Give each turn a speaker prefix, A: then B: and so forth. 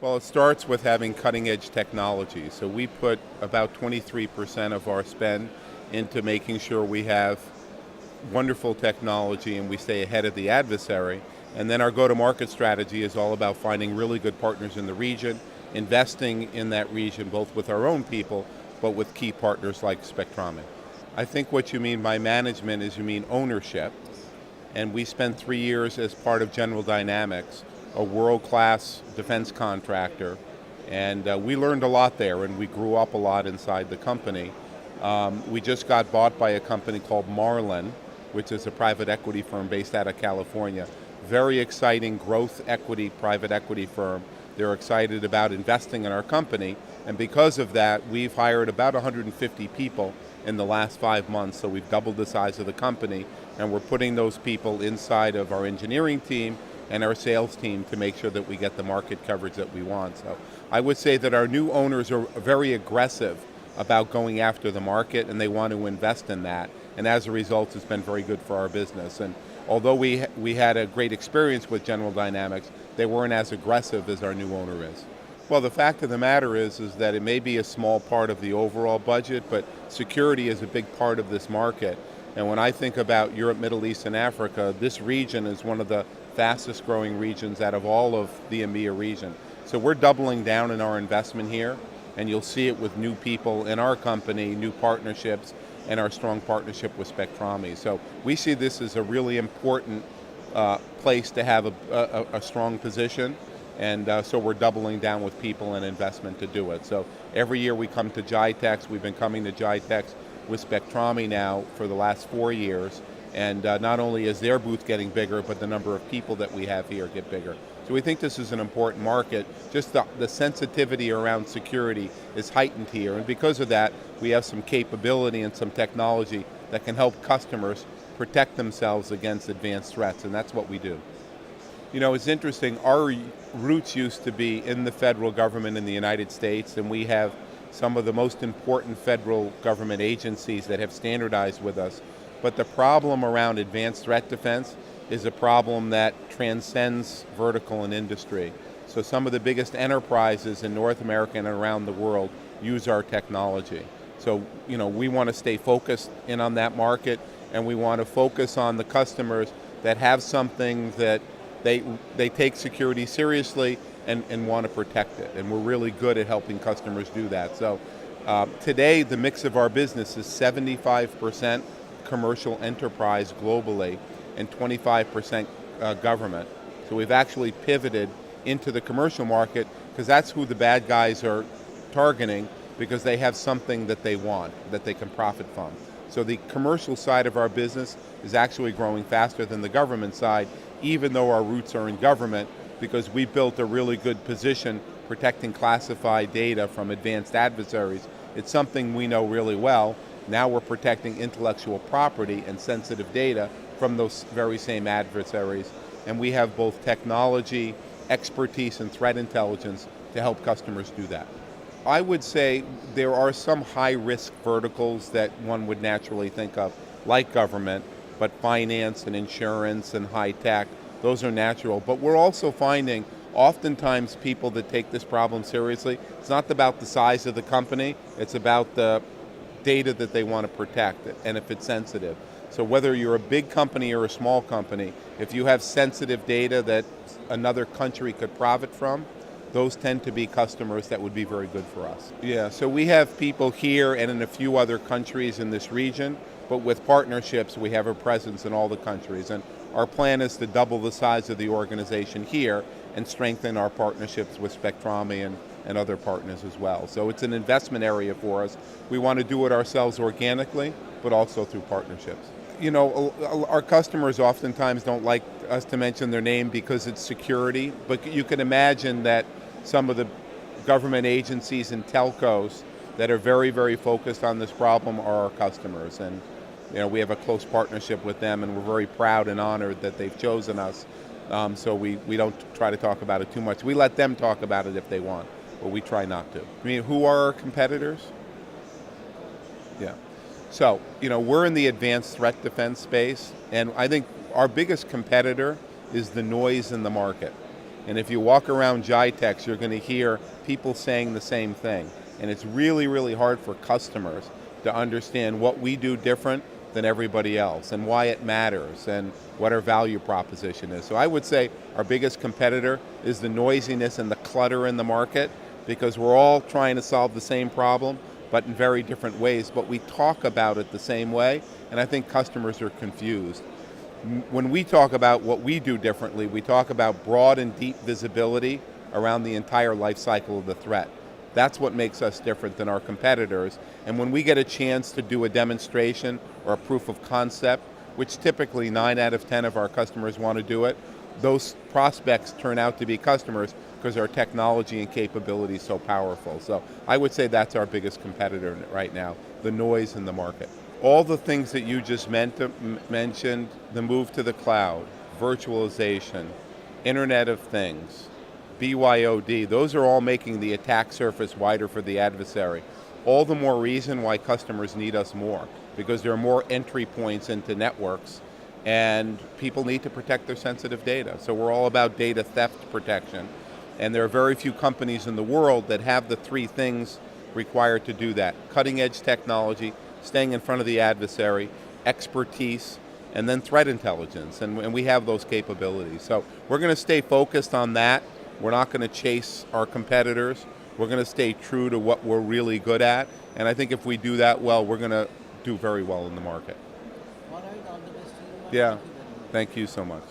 A: Well, it starts with having cutting edge technology. So we put about 23% of our spend into making sure we have wonderful technology and we stay ahead of the adversary. And then our go-to-market strategy is all about finding really good partners in the region, investing in that region both with our own people, but with key partners like Spectrami. I think what you mean by management is you mean ownership. And we spent 3 years as part of General Dynamics, a world-class defense contractor. And we learned a lot there, and we grew up a lot inside the company. We just got bought by a company called Marlin, which is a private equity firm based out of California. Very exciting growth equity, private equity firm. They're excited about investing in our company, and because of that, we've hired about 150 people in the last 5 months, so we've doubled the size of the company, and we're putting those people inside of our engineering team and our sales team to make sure that we get the market coverage that we want. So I would say that our new owners are very aggressive about going after the market, and they want to invest in that, and as a result, it's been very good for our business. And although we had a great experience with General Dynamics, they weren't as aggressive as our new owner is. Well, the fact of the matter is that it may be a small part of the overall budget, but security is a big part of this market. And when I think about Europe, Middle East, and Africa, this region is one of the fastest growing regions out of all of the EMEA region. So we're doubling down in our investment here, and you'll see it with new people in our company, new partnerships, and our strong partnership with Spectrami. So we see this as a really important place to have a strong position, and so we're doubling down with people and investment to do it. So every year we come to GITEX. We've been coming to GITEX with Spectrami now for the last 4 years, and not only is their booth getting bigger, but the number of people that we have here get bigger. So we think this is an important market. Just the sensitivity around security is heightened here, and because of that, we have some capability and some technology that can help customers protect themselves against advanced threats, and that's what we do. You know, it's interesting, our roots used to be in the federal government in the United States, and we have some of the most important federal government agencies that have standardized with us. But the problem around advanced threat defense is a problem that transcends vertical and industry. So some of the biggest enterprises in North America and around the world use our technology. So, you know, we want to stay focused in on that market, and we want to focus on the customers that have something that they take security seriously and want to protect it. And we're really good at helping customers do that. So today, the mix of our business is 75% commercial enterprise globally and 25% government. So we've actually pivoted into the commercial market because that's who the bad guys are targeting, because they have something that they want, that they can profit from. So the commercial side of our business is actually growing faster than the government side, even though our roots are in government, because we built a really good position protecting classified data from advanced adversaries. It's something we know really well. Now we're protecting intellectual property and sensitive data from those very same adversaries. And we have both technology, expertise, and threat intelligence to help customers do that. I would say there are some high-risk verticals that one would naturally think of, like government, but finance and insurance and high tech, those are natural. But we're also finding oftentimes people that take this problem seriously, it's not about the size of the company, it's about the data that they want to protect and if it's sensitive. So whether you're a big company or a small company, if you have sensitive data that another country could profit from, those tend to be customers that would be very good for us. Yeah, so we have people here and in a few other countries in this region, but with partnerships we have a presence in all the countries. And our plan is to double the size of the organization here and strengthen our partnerships with Spectrami and other partners as well. So it's an investment area for us. We want to do it ourselves organically, but also through partnerships. You know, our customers oftentimes don't like us to mention their name because it's security, but you can imagine that some of the government agencies and telcos that are very, very focused on this problem are our customers. And you know, we have a close partnership with them, and we're very proud and honored that they've chosen us. So we don't try to talk about it too much. We let them talk about it if they want, but we try not to. I mean, who are our competitors? Yeah. So, you know, we're in the advanced threat defense space, and I think our biggest competitor is the noise in the market. And if you walk around GITEX, you're going to hear people saying the same thing. And it's really, really hard for customers to understand what we do different than everybody else and why it matters and what our value proposition is. So I would say our biggest competitor is the noisiness and the clutter in the market, because we're all trying to solve the same problem, but in very different ways, but we talk about it the same way, and I think customers are confused. When we talk about what we do differently, we talk about broad and deep visibility around the entire life cycle of the threat. That's what makes us different than our competitors. And when we get a chance to do a demonstration or a proof of concept, which typically 9 out of 10 of our customers want to do it, those prospects turn out to be customers because our technology and capability is so powerful. So I would say that's our biggest competitor right now, the noise in the market. All the things that you just mentioned, the move to the cloud, virtualization, Internet of Things, BYOD, those are all making the attack surface wider for the adversary. All the more reason why customers need us more, because there are more entry points into networks and people need to protect their sensitive data. So we're all about data theft protection. And there are very few companies in the world that have the 3 things required to do that. Cutting edge technology, staying in front of the adversary, expertise, and then threat intelligence. And we have those capabilities. So we're going to stay focused on that. We're not going to chase our competitors. We're going to stay true to what we're really good at. And I think if we do that well, we're going to do very well in the market.
B: All right, all the best to you.
A: Yeah, thank you so much.